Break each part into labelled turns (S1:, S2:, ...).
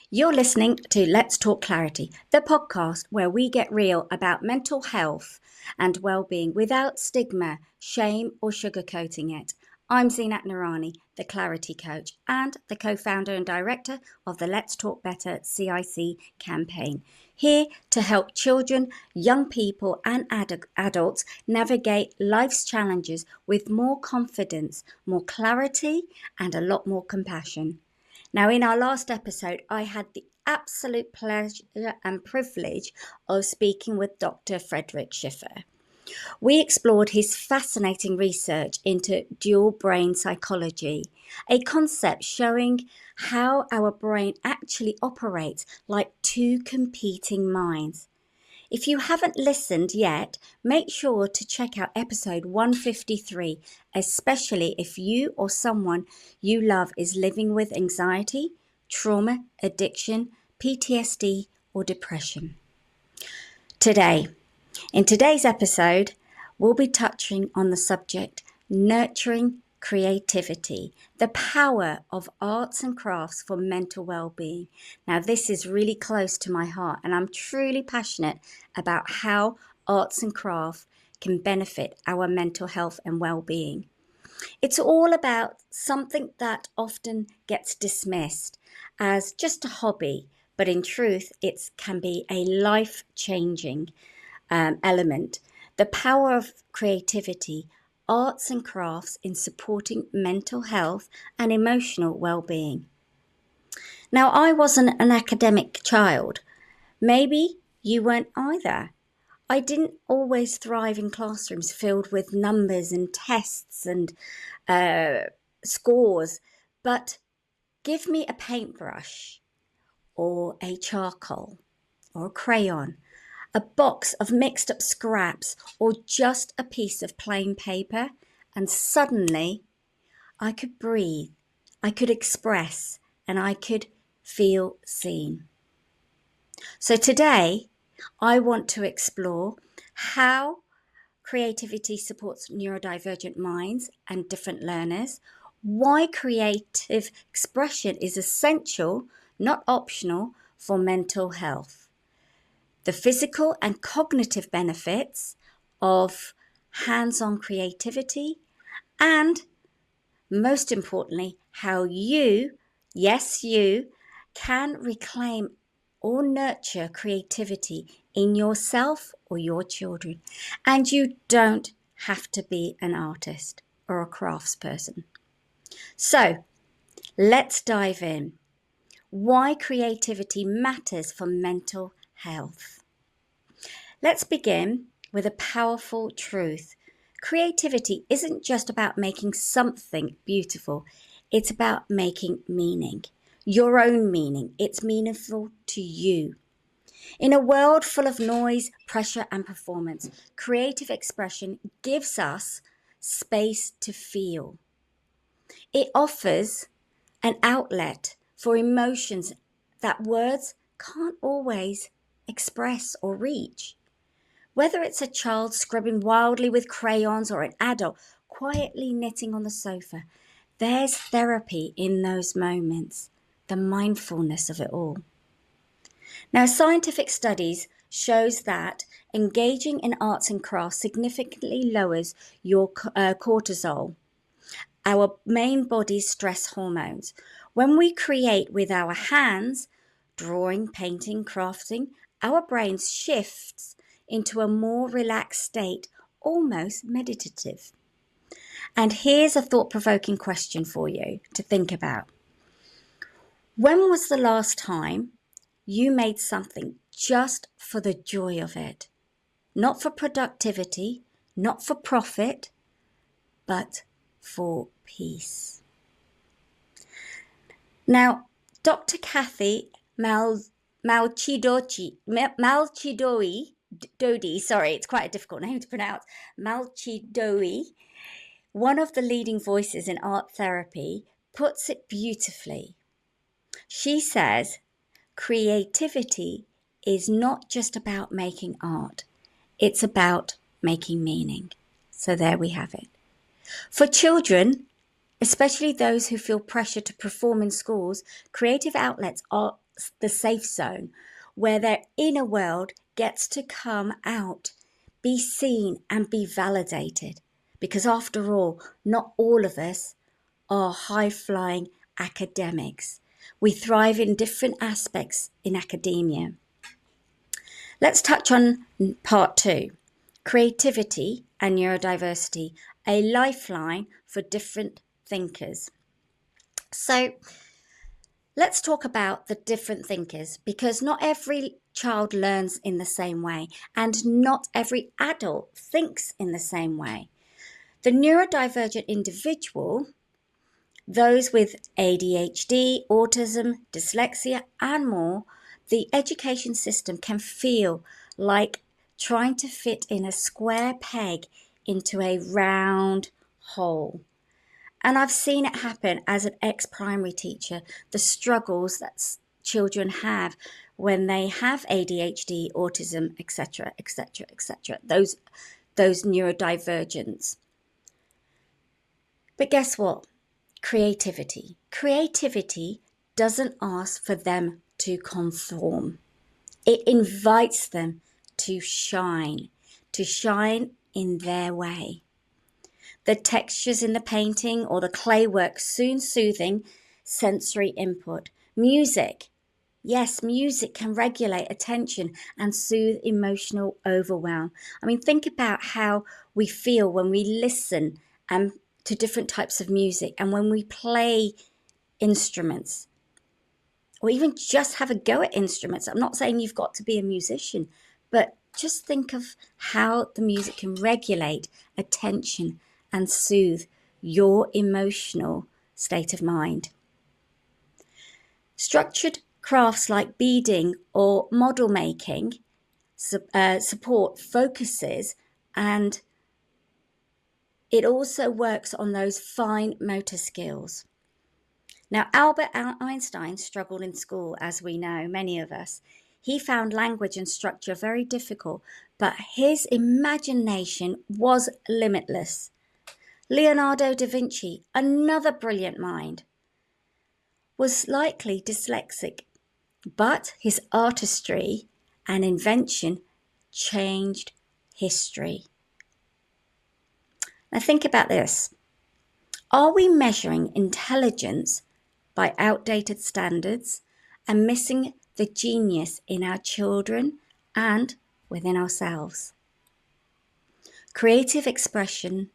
S1: You're listening to Let's Talk Clarity, the podcast where we get real about mental health and well-being without stigma, shame, or sugarcoating it. I'm Zeenat Noorani, the Clarity Coach and the co-founder and director of the Let's Talk Better CIC campaign, here to help children, young people and adults navigate life's challenges with more confidence, more clarity and a lot more compassion. Now, in our last episode, I had the absolute pleasure and privilege of speaking with Dr. Frederick Schiffer. We explored his fascinating research into dual brain psychology, a concept showing how our brain actually operates like two competing minds. If you haven't listened yet, make sure to check out episode 153, especially if you or someone you love is living with anxiety, trauma, addiction, PTSD, or depression. In today's episode, we'll be touching on the subject nurturing creativity, the power of arts and crafts for mental well-being. Now, this is really close to my heart, and I'm truly passionate about how arts and crafts can benefit our mental health and well-being. It's all about something that often gets dismissed as just a hobby, but in truth, it can be a life-changing element. The power of creativity, arts and crafts in supporting mental health and emotional well-being. Now, I wasn't an academic child. Maybe you weren't either. I didn't always thrive in classrooms filled with numbers and tests and scores, but give me a paintbrush or a charcoal or a crayon, a box of mixed up scraps, or just a piece of plain paper, and suddenly I could breathe, I could express, and I could feel seen. So today, I want to explore how creativity supports neurodivergent minds and different learners, why creative expression is essential, not optional, for mental health, the physical and cognitive benefits of hands-on creativity, and most importantly, how you, yes, you, can reclaim or nurture creativity in yourself or your children. And you don't have to be an artist or a craftsperson. So let's dive in. Why creativity matters for mental health. Let's begin with a powerful truth. Creativity isn't just about making something beautiful. It's about making meaning, your own meaning. It's meaningful to you. In a world full of noise, pressure, and performance, creative expression gives us space to feel. It offers an outlet for emotions that words can't always express or reach. Whether it's a child scribbling wildly with crayons or an adult quietly knitting on the sofa, there's therapy in those moments, the mindfulness of it all. Now, scientific studies shows that engaging in arts and crafts significantly lowers your cortisol, our main body's stress hormones. When we create with our hands, drawing, painting, crafting, our brain shifts into a more relaxed state, almost meditative. And here's a thought-provoking question for you to think about. When was the last time you made something just for the joy of it? Not for productivity, not for profit, but for peace. Now, Dr. Kathy Malchidori, sorry, it's quite a difficult name to pronounce, Malchidori, one of the leading voices in art therapy, puts it beautifully. She says, creativity is not just about making art, it's about making meaning. So there we have it. For children, especially those who feel pressure to perform in schools, creative outlets are the safe zone where their inner world gets to come out, be seen and be validated. Because after all, not all of us are high-flying academics. We thrive in different aspects in academia. Let's touch on part 2, creativity and neurodiversity, a lifeline for different thinkers. So let's talk about the different thinkers, because not every child learns in the same way and not every adult thinks in the same way. The neurodivergent individual, those with ADHD, autism, dyslexia, and more, the education system can feel like trying to fit in a square peg into a round hole. And I've seen it happen as an ex-primary teacher, the struggles that children have when they have ADHD, autism, etc., etc., etc., those neurodivergents. But guess what? Creativity doesn't ask for them to conform. It invites them to shine in their way. The textures in the painting or the clay work soon soothing sensory input. Music. Yes, music can regulate attention and soothe emotional overwhelm. I mean, think about how we feel when we listen to different types of music and when we play instruments, or even just have a go at instruments. I'm not saying you've got to be a musician, but just think of how the music can regulate attention and soothe your emotional state of mind. Structured crafts like beading or model making support focuses, and it also works on those fine motor skills. Now, Albert Einstein struggled in school, as we know, many of us. He found language and structure very difficult, but his imagination was limitless. Leonardo da Vinci, another brilliant mind, was likely dyslexic, but his artistry and invention changed history. Now think about this. Are we measuring intelligence by outdated standards and missing the genius in our children and within ourselves? Creative expression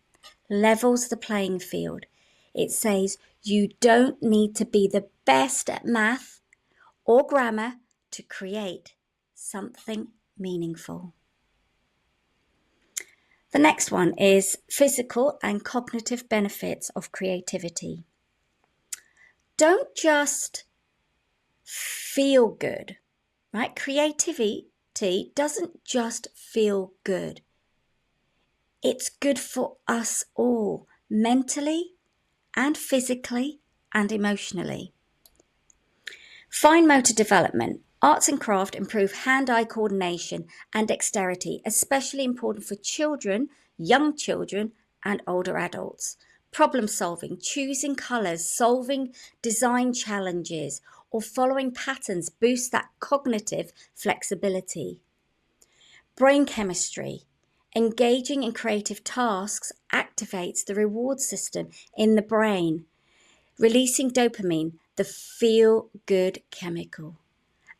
S1: levels the playing field. It says you don't need to be the best at math or grammar to create something meaningful. The next one is physical and cognitive benefits of creativity. Don't just feel good, right? Creativity doesn't just feel good. It's good for us all, mentally and physically and emotionally. Fine motor development. Arts and craft improve hand-eye coordination and dexterity, especially important for children, young children, and older adults. Problem solving, choosing colours, solving design challenges, or following patterns boosts that cognitive flexibility. Brain chemistry. Engaging in creative tasks activates the reward system in the brain, releasing dopamine, the feel-good chemical.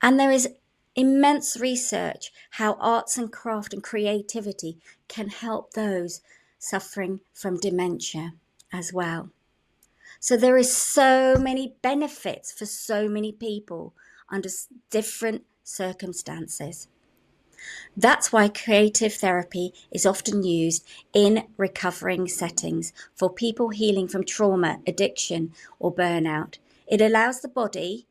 S1: And there is immense research how arts and craft and creativity can help those suffering from dementia as well. So there is so many benefits for so many people under different circumstances. That's why creative therapy is often used in recovering settings for people healing from trauma, addiction, or burnout. It allows the body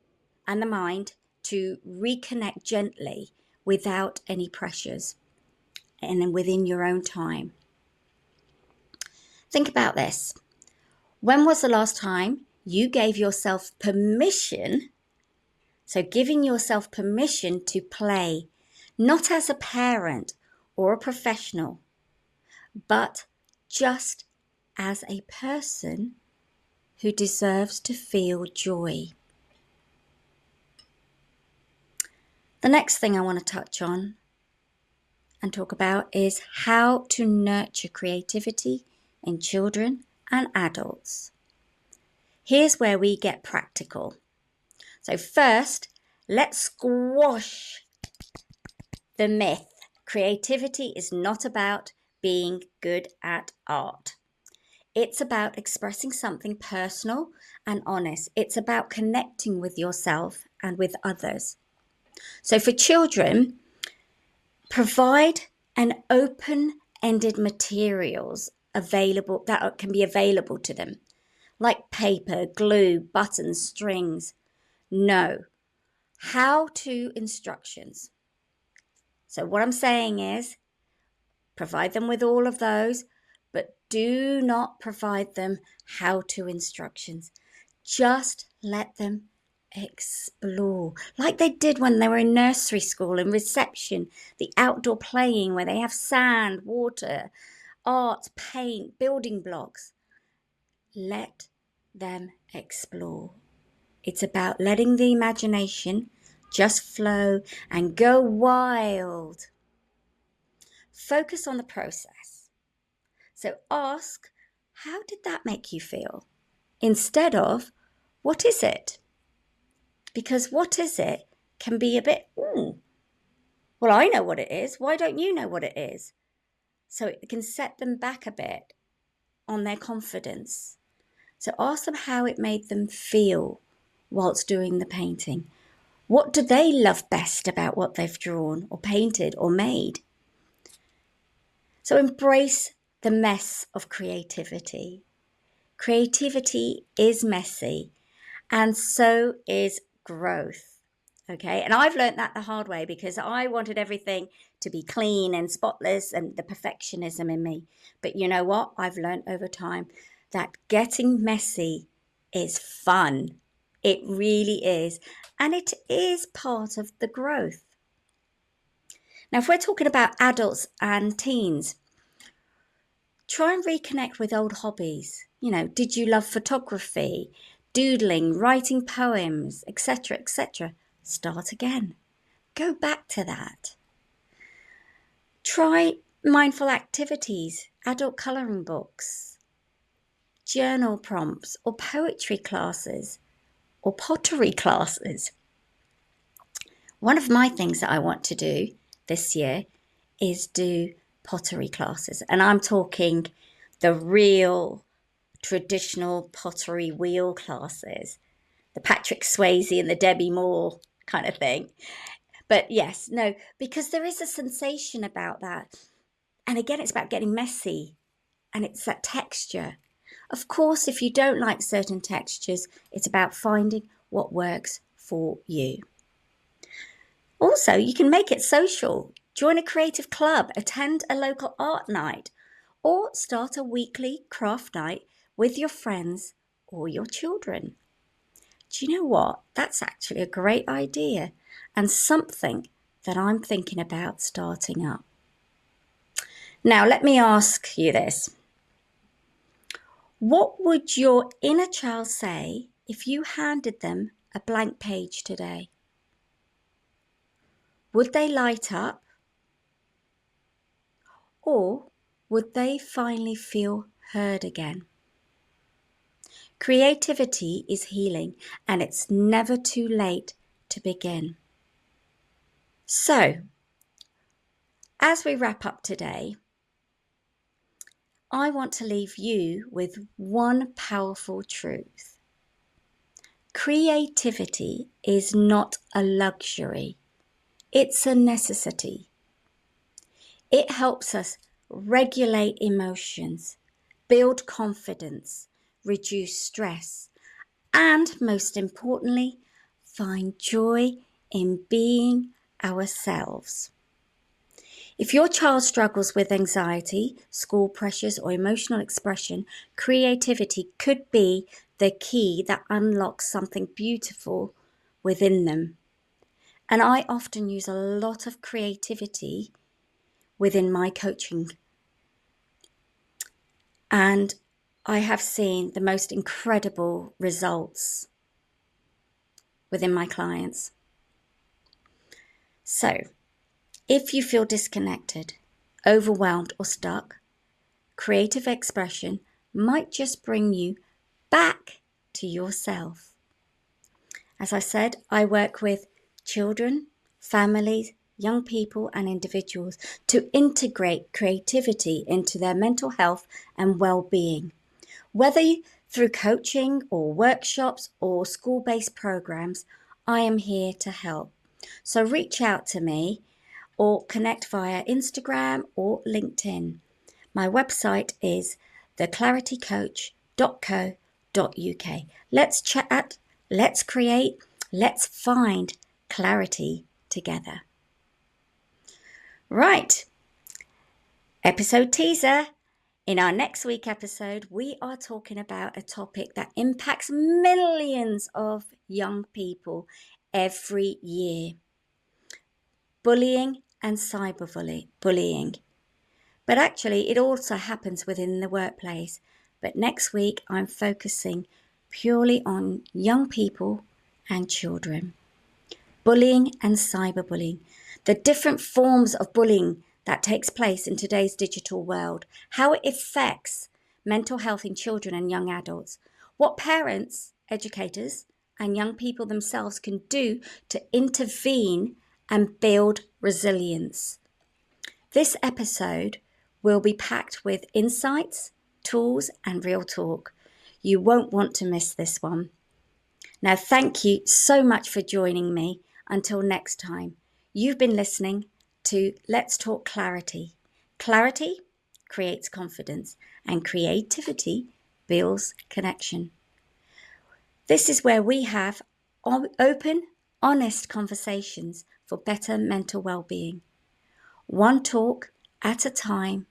S1: and the mind to reconnect gently without any pressures and then within your own time. Think about this. When was the last time you gave yourself permission? So giving yourself permission to play, not as a parent or a professional, but just as a person who deserves to feel joy. The next thing I want to touch on and talk about is how to nurture creativity in children and adults. Here's where we get practical. So first, let's squash the myth. Creativity is not about being good at art. It's about expressing something personal and honest. It's about connecting with yourself and with others. So for children, provide an open-ended materials available that can be available to them, like paper, glue, buttons, strings. No. How-to instructions. So what I'm saying is, provide them with all of those, but do not provide them how-to instructions. Just let them explore, like they did when they were in nursery school, in reception, the outdoor playing where they have sand, water, art, paint, building blocks. Let them explore. It's about letting the imagination just flow and go wild. Focus on the process. So ask, how did that make you feel? Instead of, what is it? Because what is it can be a bit, well, I know what it is. Why don't you know what it is? So it can set them back a bit on their confidence. So ask them how it made them feel whilst doing the painting. What do they love best about what they've drawn or painted or made? So embrace the mess of creativity. Creativity is messy, and so is growth. Okay, and I've learned that the hard way because I wanted everything to be clean and spotless and the perfectionism in me. But you know what? I've learned over time that getting messy is fun. It really is. And it is part of the growth. Now, if we're talking about adults and teens, try and reconnect with old hobbies. Did you love photography, doodling, writing poems, etc., etc.? Start again. Go back to that. Try mindful activities, adult colouring books, journal prompts, or poetry classes, or pottery classes. One of my things that I want to do this year is do pottery classes. And I'm talking the real traditional pottery wheel classes, the Patrick Swayze and the Debbie Moore kind of thing. But yes, no, because there is a sensation about that. And again, it's about getting messy, and it's that texture. Of course, if you don't like certain textures, it's about finding what works for you. Also, you can make it social. Join a creative club, attend a local art night, or start a weekly craft night with your friends or your children. Do you know what? That's actually a great idea and something that I'm thinking about starting up. Now, let me ask you this. What would your inner child say if you handed them a blank page today? Would they light up? Or would they finally feel heard again? Creativity is healing, and it's never too late to begin. So, as we wrap up today, I want to leave you with one powerful truth. Creativity is not a luxury. It's a necessity. It helps us regulate emotions, build confidence, reduce stress, and most importantly, find joy in being ourselves. If your child struggles with anxiety, school pressures, or emotional expression, creativity could be the key that unlocks something beautiful within them. And I often use a lot of creativity within my coaching. And I have seen the most incredible results within my clients. So, if you feel disconnected, overwhelmed, or stuck, creative expression might just bring you back to yourself. As I said, I work with children, families, young people, and individuals to integrate creativity into their mental health and well-being. Whether through coaching or workshops or school-based programs, I am here to help. So reach out to me or connect via Instagram or LinkedIn. My website is theclaritycoach.co.uk. Let's chat, let's create, let's find clarity together. Right, episode teaser. In our next week episode, we are talking about a topic that impacts millions of young people every year. Bullying and cyberbullying. But actually, it also happens within the workplace. But next week, I'm focusing purely on young people and children. Bullying and cyberbullying. The different forms of bullying that takes place in today's digital world. How it affects mental health in children and young adults. What parents, educators, and young people themselves can do to intervene and build resilience. This episode will be packed with insights, tools, and real talk. You won't want to miss this one. Now, thank you so much for joining me. Until next time, you've been listening to Let's Talk Clarity. Clarity creates confidence, and creativity builds connection. This is where we have open, honest conversations for better mental well-being. One talk at a time.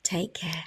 S1: Take care.